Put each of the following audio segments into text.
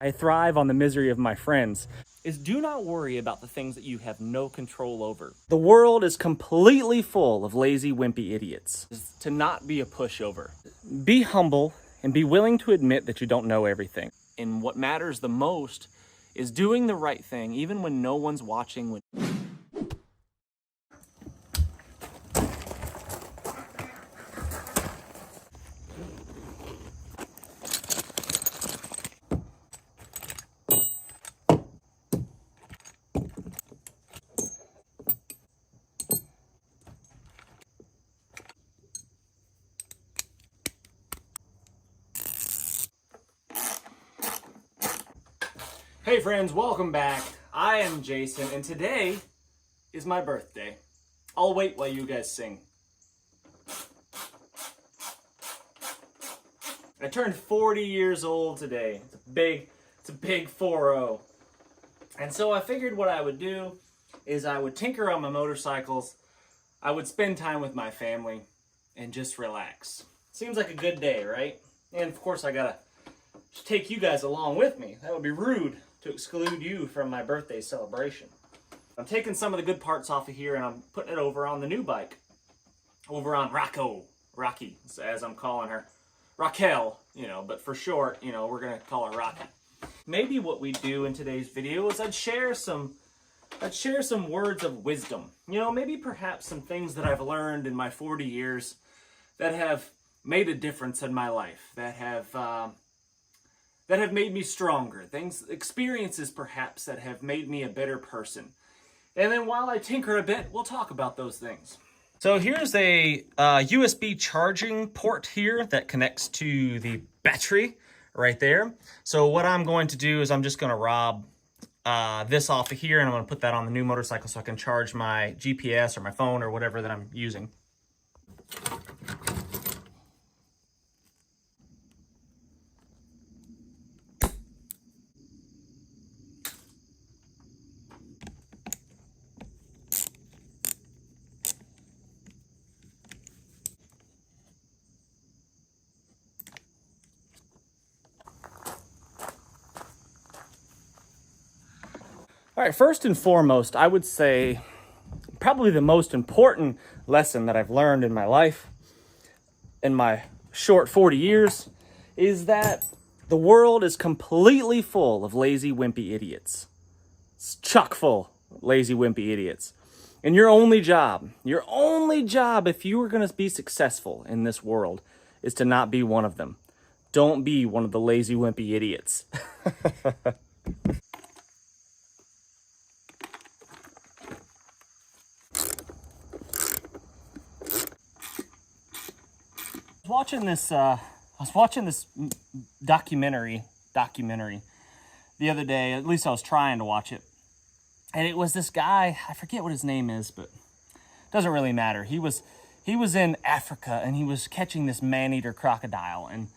I thrive on the misery of my friends, is do not worry about the things that you have no control over. The world is completely full of lazy, wimpy idiots. Is to not be a pushover. Be humble and be willing to admit that you don't know everything. And what matters the most is doing the right thing, even when no one's watching. Hey friends, welcome back. I am Jason, and today is my birthday. I'll wait while you guys sing. I turned 40 years old today. It's a big 4-0. And so I figured what I would do is I would tinker on my motorcycles, I would spend time with my family, and just relax. Seems like a good day, right? And of course I gotta take you guys along with me. That would be rude to exclude you from my birthday celebration. I'm taking some of the good parts off of here and I'm putting it over on the new bike. Over on Rocky, as I'm calling her. Raquel, but for short, we're gonna call her Rocky. Maybe what we do in today's video is I'd share some words of wisdom. Maybe perhaps some things that I've learned in my 40 years that have made a difference in my life, that have made me stronger, experiences perhaps that have made me a better person. And then while I tinker a bit, we'll talk about those things. So here's a USB charging port here that connects to the battery right there. So what I'm going to do is I'm just going to rob this off of here, and I'm going to put that on the new motorcycle so I can charge my GPS or my phone or whatever that I'm using. All right, first and foremost, I would say probably the most important lesson that I've learned in my life, in my short 40 years, is that the world is completely full of lazy, wimpy idiots. It's chock full of lazy, wimpy idiots. And your only job if you are going to be successful in this world is to not be one of them. Don't be one of the lazy, wimpy idiots. I was watching this documentary the other day. At least I was trying to watch it. And it was this guy, I forget what his name is, but it doesn't really matter. He was in Africa and he was catching this man-eater crocodile, and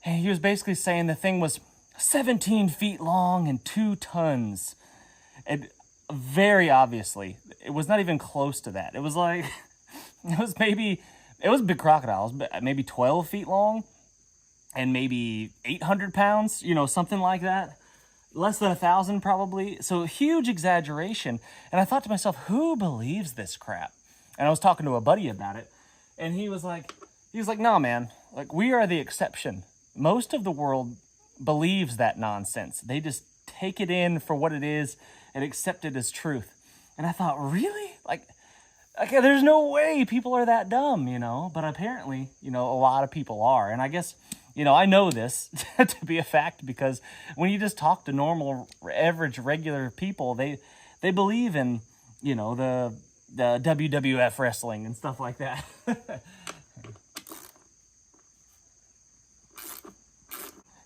he was basically saying the thing was 17 feet long and 2 tons. And very obviously, it was not even close to that. It was like, it was a big crocodile, maybe 12 feet long and maybe 800 pounds, something like that. Less than 1,000 probably. So huge exaggeration. And I thought to myself, who believes this crap? And I was talking to a buddy about it, and he was like, no, man, like, we are the exception. Most of the world believes that nonsense. They just take it in for what it is and accept it as truth. And I thought, really? Like, okay, there's no way people are that dumb, but apparently, a lot of people are. And I guess, I know this to be a fact because when you just talk to normal, average, regular people, they believe in, the WWF wrestling and stuff like that.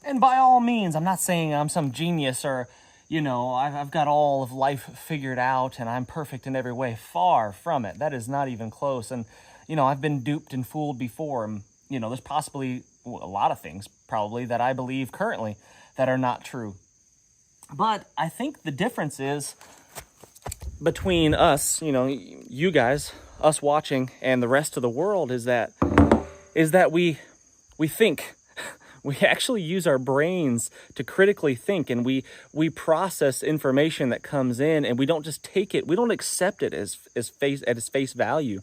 And by all means, I'm not saying I'm some genius or, I've got all of life figured out and I'm perfect in every way. Far from it. That is not even close. And, I've been duped and fooled before. And, there's possibly a lot of things probably that I believe currently that are not true. But I think the difference is between us, you guys, us watching, and the rest of the world is that we think We actually use our brains to critically think, and we process information that comes in, and we don't just take it, we don't accept it as face value.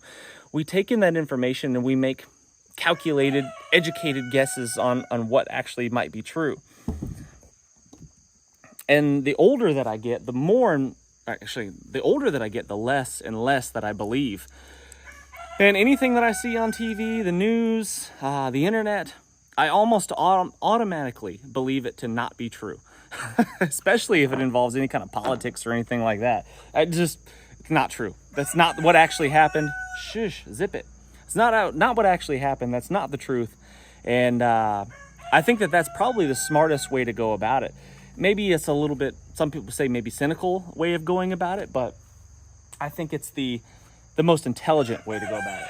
We take in that information and we make calculated, educated guesses on what actually might be true. And the older that I get, the older that I get, the less and less that I believe. And anything that I see on TV, the news, the internet, I almost automatically believe it to not be true, especially if it involves any kind of politics or anything like that. It's not true. That's not what actually happened. Shush, zip it. It's not what actually happened. That's not the truth. And I think that that's probably the smartest way to go about it. Maybe it's a little bit, some people say maybe cynical way of going about it, but I think it's the most intelligent way to go about it.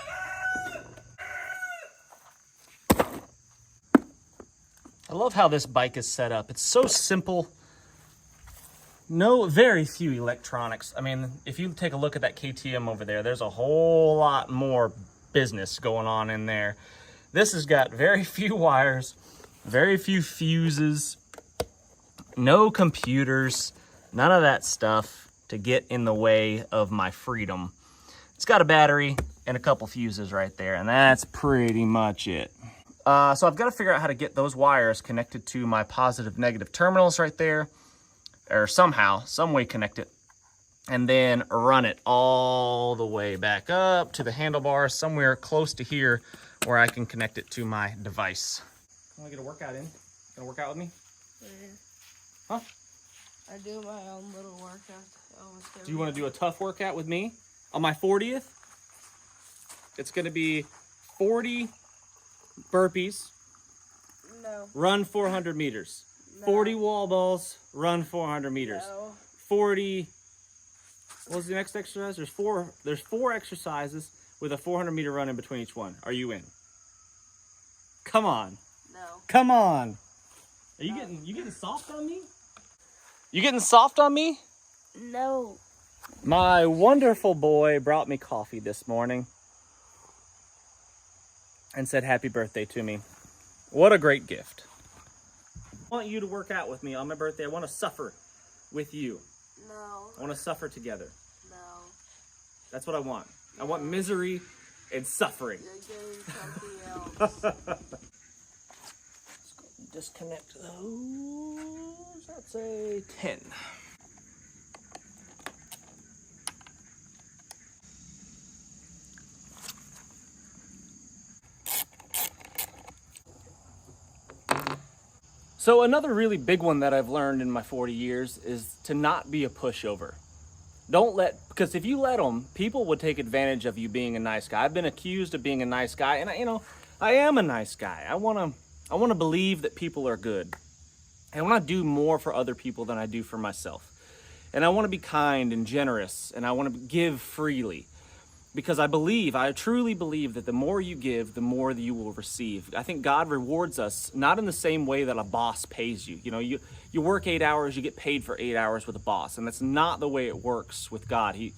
I love how this bike is set up. It's so simple. Very few electronics. I mean, if you take a look at that KTM over there, there's a whole lot more business going on in there. This has got very few wires, very few fuses, no computers, none of that stuff to get in the way of my freedom. It's got a battery and a couple fuses right there, and that's pretty much it. So I've got to figure out how to get those wires connected to my positive, negative terminals right there, or somehow, some way connect it, and then run it all the way back up to the handlebars somewhere close to here where I can connect it to my device. Want to get a workout in? Gonna work out with me? Yeah. Huh? I do my own little workout almost every Do you want to day. do a tough workout with me? On my 40th, it's going to be 40 burpees, No. run 400 meters. No. 40 wall balls, run 400 meters. No. 40, what was the next exercise? There's four exercises with a 400 meter run in between each one. Are you in? Come on. No. Come on. Are you getting soft on me? You getting soft on me? No. My wonderful boy brought me coffee this morning and said happy birthday to me. What a great gift. I want you to work out with me on my birthday. I want to suffer with you. No. I want to suffer together. No. That's what I want. I want misery and suffering. You're getting something else. Disconnect those. That's a 10. So another really big one that I've learned in my 40 years is to not be a pushover. Because if you let them, people would take advantage of you being a nice guy. I've been accused of being a nice guy, and I am a nice guy. I want to believe that people are good. I want to do more for other people than I do for myself. And I want to be kind and generous, and I want to give freely. Because I truly believe that the more you give, the more that you will receive. I think God rewards us not in the same way that a boss pays you. You work 8 hours, you get paid for 8 hours with a boss, and that's not the way it works with God. He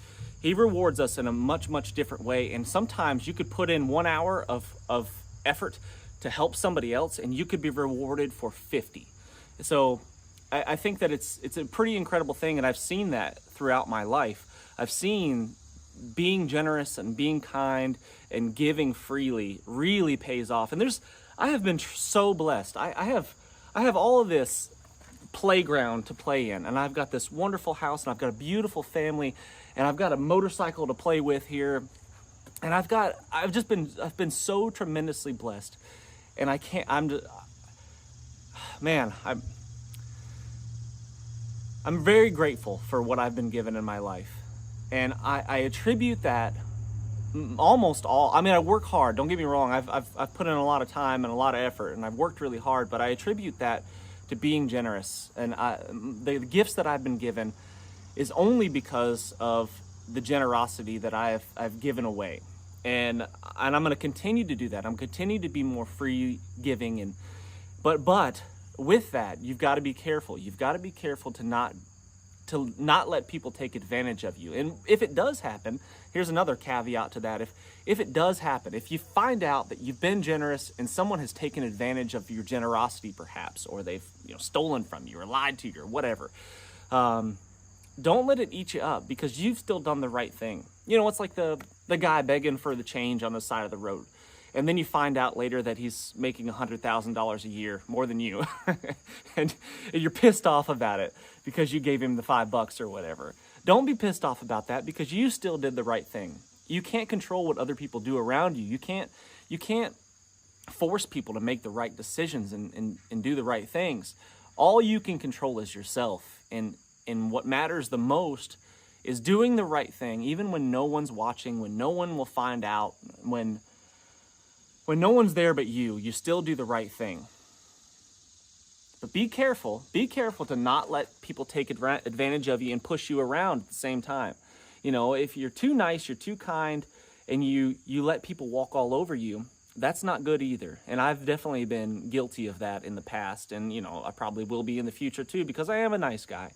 rewards us in a much, much different way. And sometimes you could put in 1 hour of effort to help somebody else, and you could be rewarded for 50. So I think that it's a pretty incredible thing, and I've seen that throughout my life. I've seen being generous and being kind and giving freely really pays off. And I have been so blessed. I have all of this playground to play in, and I've got this wonderful house, and I've got a beautiful family, and I've got a motorcycle to play with here, and I've been so tremendously blessed. And I'm very grateful for what I've been given in my life. And I attribute that almost all. I mean, I work hard. Don't get me wrong. I've put in a lot of time and a lot of effort, and I've worked really hard. But I attribute that to being generous. And the gifts that I've been given is only because of the generosity that I've given away. And I'm going to continue to do that. I'm continue to be more free giving. But with that, you've got to be careful. You've got to be careful to not not let people take advantage of you. And if it does happen, here's another caveat to that. If it does happen, if you find out that you've been generous and someone has taken advantage of your generosity perhaps, or they've stolen from you or lied to you or whatever, don't let it eat you up, because you've still done the right thing. It's like the guy begging for the change on the side of the road. And then you find out later that he's making $100,000 a year, more than you. and you're pissed off about it because you gave him the $5 or whatever. Don't be pissed off about that, because you still did the right thing. You can't control what other people do around you. You can't force people to make the right decisions and do the right things. All you can control is yourself. And what matters the most is doing the right thing, even when no one's watching, when no one will find out, when no one's there but you still do the right thing. But be careful to not let people take advantage of you and push you around at the same time. If you're too nice, you're too kind, and you let people walk all over you, that's not good either. And I've definitely been guilty of that in the past, and I probably will be in the future too, because I am a nice guy.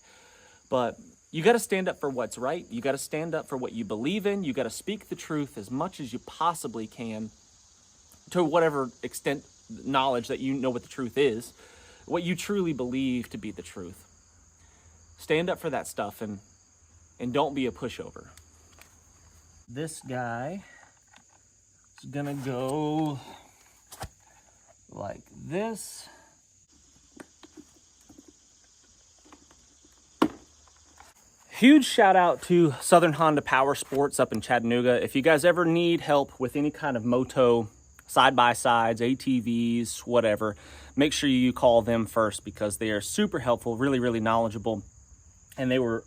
But you got to stand up for what's right. You got to stand up for what you believe in. You got to speak the truth as much as you possibly can, to whatever extent knowledge that you know what the truth is, what you truly believe to be the truth. Stand up for that stuff and don't be a pushover. This guy is gonna go like this. Huge shout out to Southern Honda Power Sports up in Chattanooga. If you guys ever need help with any kind of moto, side-by-sides, ATVs, whatever, make sure you call them first, because they are super helpful, really, really knowledgeable. And they were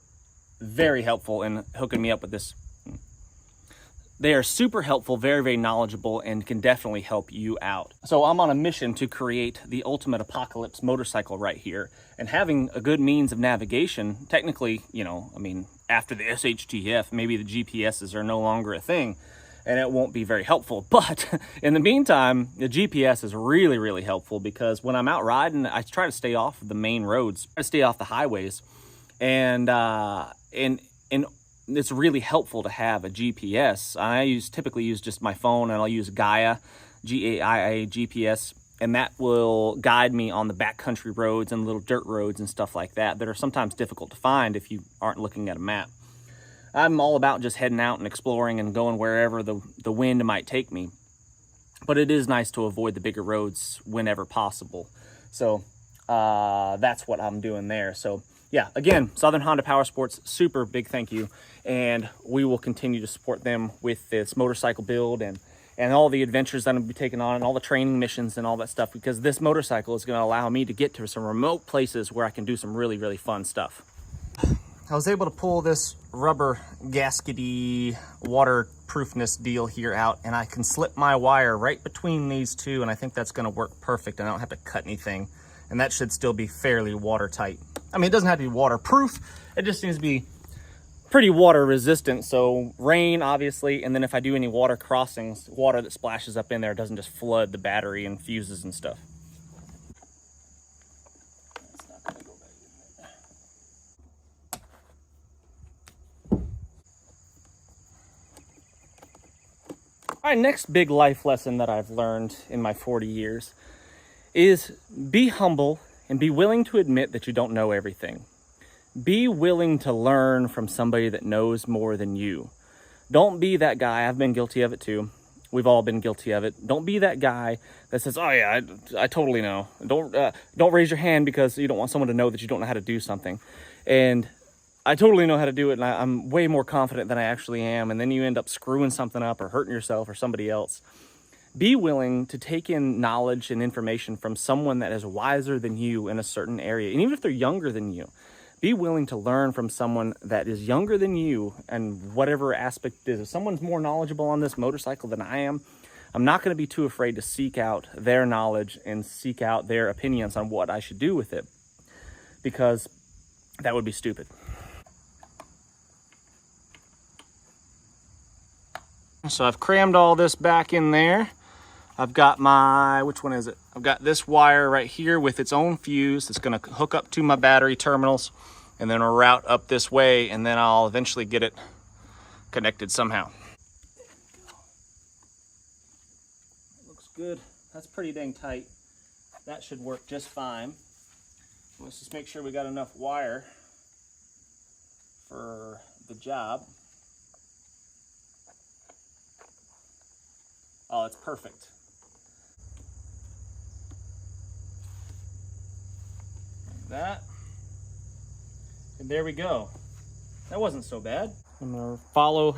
very helpful in hooking me up with this. They are super helpful, very, very knowledgeable, and can definitely help you out. So I'm on a mission to create the ultimate apocalypse motorcycle right here. And having a good means of navigation, technically, after the shtf, maybe the GPSs are no longer a thing, and it won't be very helpful. But in the meantime, the GPS is really, really helpful, because when I'm out riding, I try to stay off the main roads, I stay off the highways, and it's really helpful to have a GPS. I typically use just my phone, and I'll use Gaia, G-A-I-A GPS, and that will guide me on the backcountry roads and little dirt roads and stuff like that are sometimes difficult to find if you aren't looking at a map. I'm all about just heading out and exploring and going wherever the wind might take me. But it is nice to avoid the bigger roads whenever possible. So that's what I'm doing there. So yeah, again, Southern Honda Power Sports, super big thank you. And we will continue to support them with this motorcycle build and all the adventures that I'm going to be taking on, and all the training missions and all that stuff, because this motorcycle is going to allow me to get to some remote places where I can do some really, really fun stuff. I was able to pull this rubber gaskety waterproofness deal here out, and I can slip my wire right between these two, and I think that's going to work perfect. I don't have to cut anything, and that should still be fairly watertight. I mean, it doesn't have to be waterproof, it just needs to be pretty water resistant. So rain, obviously, and then if I do any water crossings, water that splashes up in there doesn't just flood the battery and fuses and stuff. That's not gonna go back in there. All right, next big life lesson that I've learned in my 40 years is be humble and be willing to admit that you don't know everything. Be willing to learn from somebody that knows more than you. Don't be that guy. I've been guilty of it too. We've all been guilty of it. Don't be that guy that says, oh yeah, I totally know. Don't raise your hand because you don't want someone to know that you don't know how to do something. And I totally know how to do it, and I'm way more confident than I actually am. And then you end up screwing something up or hurting yourself or somebody else. Be willing to take in knowledge and information from someone that is wiser than you in a certain area. And even if they're younger than you, be willing to learn from someone that is younger than you and whatever aspect it is. If someone's more knowledgeable on this motorcycle than I am, I'm not going to be too afraid to seek out their knowledge and seek out their opinions on what I should do with it, because that would be stupid. So I've crammed all this back in there. I've got my, which one is it? I've got this wire right here with its own fuse that's going to hook up to my battery terminals. and then a route up this way, and then I'll eventually get it connected somehow. Looks good. That's pretty dang tight. That should work just fine. Let's just make sure we got enough wire for the job. Oh, it's perfect. Like that. And there we go. That wasn't so bad. I'm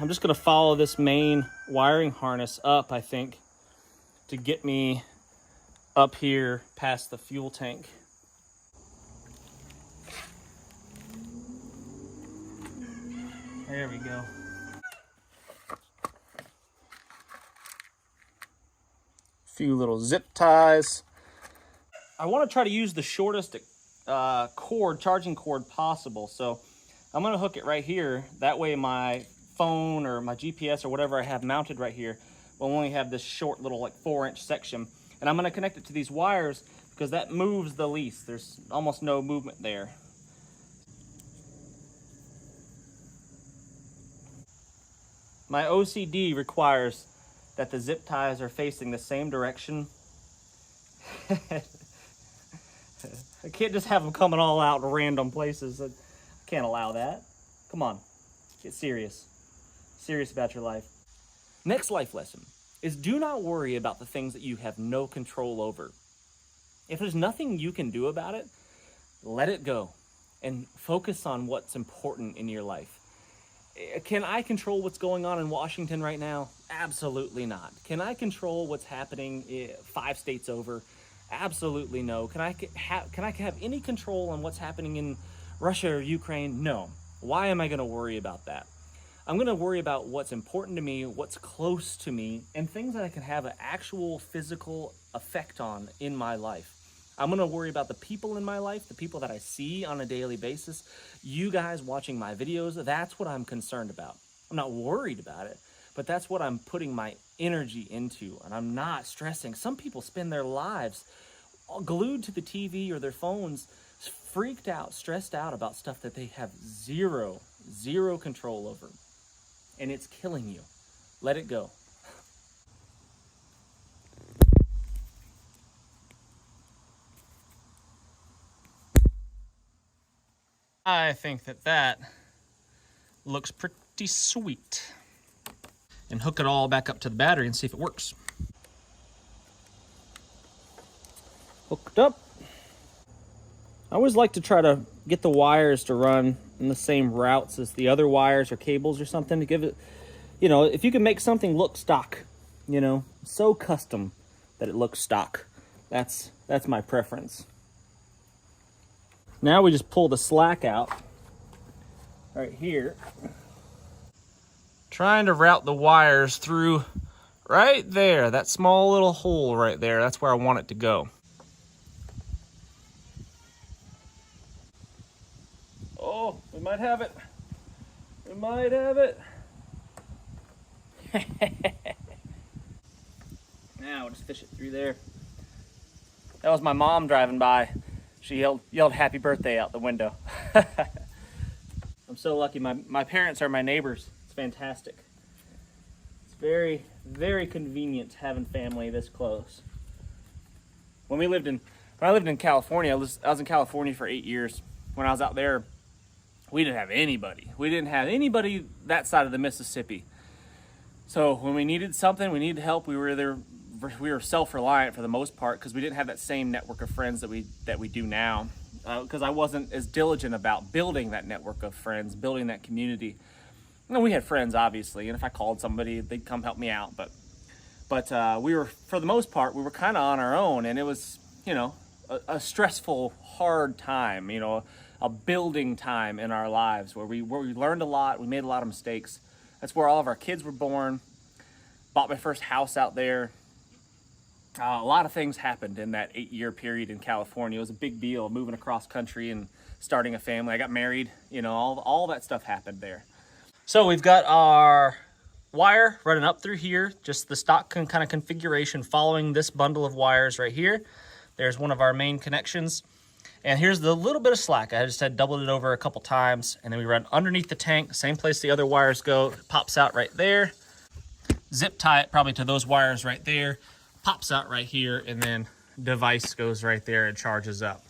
just gonna follow this main wiring harness up, I think, to get me up here past the fuel tank. There we go. Few little zip ties. I want to try to use the shortest charging cord possible. So I'm going to hook it right here. That way my phone or my GPS or whatever I have mounted right here will only have this short little like 4-inch section. And I'm going to connect it to these wires because that moves the least. There's almost no movement there. My OCD requires that the zip ties are facing the same direction. I can't just have them coming all out in random places. I can't allow that. Come on, get serious. Serious about your life. Next life lesson is do not worry about the things that you have no control over. If there's nothing you can do about it, let it go and focus on what's important in your life. Can I control what's going on in Washington right now? Absolutely not. Can I control what's happening 5 states over? Absolutely no. Can I have any control on what's happening in Russia or Ukraine? No. Why am I going to worry about that? I'm going to worry about what's important to me, what's close to me, and things that I can have an actual physical effect on in my life. I'm going to worry about the people in my life, the people that I see on a daily basis. You guys watching my videos, that's what I'm concerned about. I'm not worried about it, but that's what I'm putting my energy into, and I'm not stressing. Some people spend their lives glued to the TV or their phones, freaked out, stressed out about stuff that they have zero control over, and it's killing you. Let it go. I think that looks pretty sweet. And hook it all back up to the battery and see if it works. Hooked up. I always like to try to get the wires to run in the same routes as the other wires or cables or something to give it, you know, if you can make something look stock, you know, so custom that it looks stock. That's my preference. Now we just pull the slack out right here. Trying to route the wires through right there, that small little hole right there. That's where I want it to go. Oh, we might have it. We might have it. Now we'll just fish it through there. That was my mom driving by. She yelled happy birthday out the window. I'm so lucky. My parents are my neighbors. It's fantastic. It's very, very convenient having family this close. When I lived in California, I was in California for 8 years. When I was out there, we didn't have anybody. We didn't have anybody that side of the Mississippi. So when we needed something, we needed help, we were self-reliant for the most part because we didn't have that same network of friends that we do now. Because I wasn't as diligent about building that network of friends, building that community. You know, we had friends obviously, and if I called somebody, they'd come help me out. But we were, for the most part, we were kind of on our own, and it was, you know, a stressful, hard time. You know, a building time in our lives where we learned a lot, we made a lot of mistakes. That's where all of our kids were born. Bought my first house out there. A lot of things happened in that 8-year period in California. It was a big deal, moving across country and starting a family. I got married, you know, all that stuff happened there. So we've got our wire running up through here, just the stock kind of configuration following this bundle of wires right here. There's one of our main connections. And here's the little bit of slack. I just had doubled it over a couple times, and then we run underneath the tank, same place the other wires go. It pops out right there. Zip tie it probably to those wires right there. Pops out right here, and then device goes right there and charges up.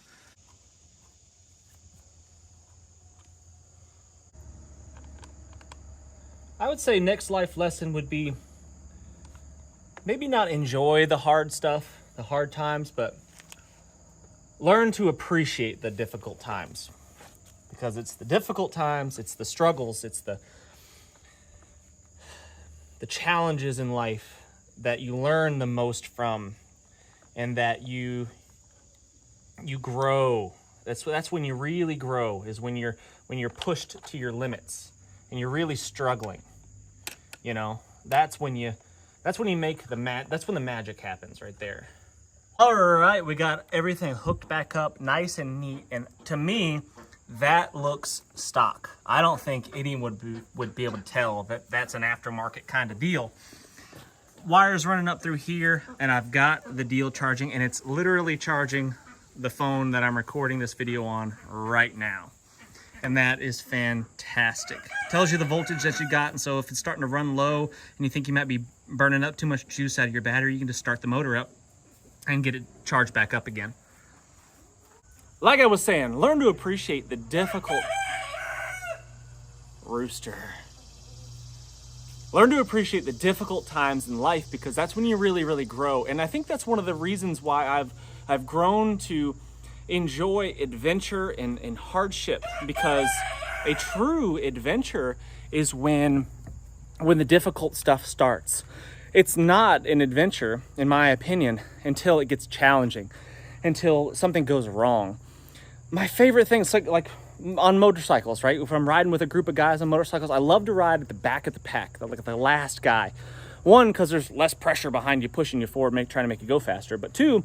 I would say next life lesson would be maybe not enjoy the hard stuff, the hard times, but learn to appreciate the difficult times, because it's the difficult times, it's the struggles, it's the challenges in life that you learn the most from, and that you grow. That's when you really grow, is when you're pushed to your limits and you're really struggling. You know, that's when you make that's when the magic happens right there. All right, we got everything hooked back up nice and neat, and to me that looks stock. I don't think anyone would be able to tell that that's an aftermarket kind of deal. Wires running up through here, and I've got the deal charging, and it's literally charging the phone that I'm recording this video on right now. And that is fantastic. Tells you the voltage that you got, and so if it's starting to run low and you think you might be burning up too much juice out of your battery, you can just start the motor up and get it charged back up again. Like I was saying, learn to appreciate the difficult... Rooster. Learn to appreciate the difficult times in life, because that's when you really, really grow. And I think that's one of the reasons why I've grown to enjoy adventure and hardship, because a true adventure is when the difficult stuff starts. It's not an adventure, in my opinion, until it gets challenging, until something goes wrong. My favorite thing is like on motorcycles, right? If I'm riding with a group of guys on motorcycles, I love to ride at the back of the pack, like the last guy. One, because there's less pressure behind you pushing you forward, trying to make you go faster. But two,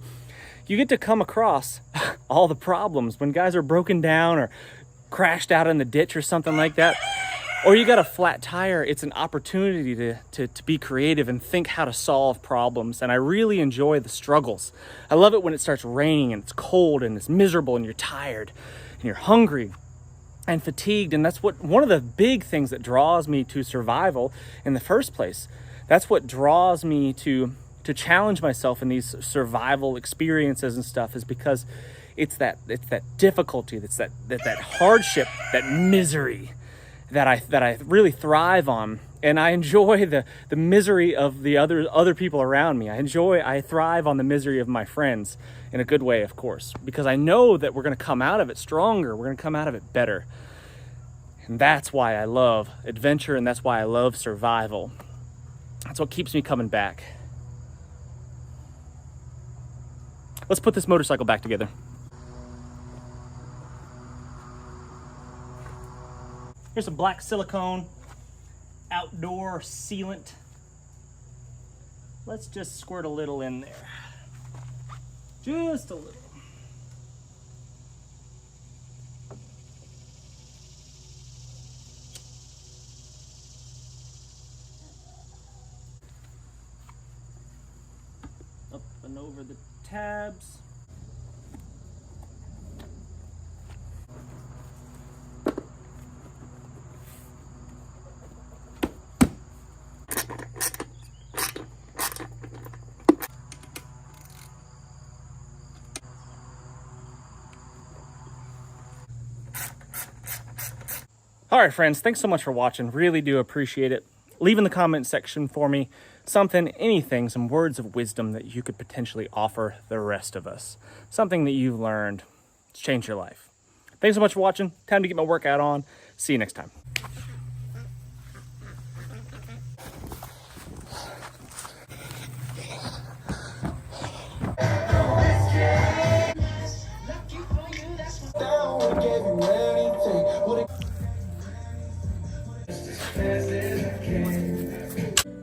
you get to come across all the problems when guys are broken down or crashed out in the ditch or something like that, or you got a flat tire. It's an opportunity to be creative and think how to solve problems. And I really enjoy the struggles. I love it when it starts raining and it's cold and it's miserable and you're tired and you're hungry and fatigued. And that's one of the big things that draws me to survival in the first place. That's what draws me to challenge myself in these survival experiences and stuff, is because it's that difficulty, it's that hardship, that misery that I really thrive on. And I enjoy the misery of the other people around me. I thrive on the misery of my friends, in a good way, of course, because I know that we're going to come out of it stronger. We're going to come out of it better. And that's why I love adventure, and that's why I love survival. That's what keeps me coming back. Let's put this motorcycle back together. Here's some black silicone outdoor sealant. Let's just squirt a little in there. Just a little. Up and over the tabs. All right, friends, thanks so much for watching. Really do appreciate it. Leave in the comment section for me anything, some words of wisdom that you could potentially offer the rest of us. Something that you've learned to change your life. Thanks so much for watching. Time to get my workout on. See you next time.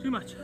Too much.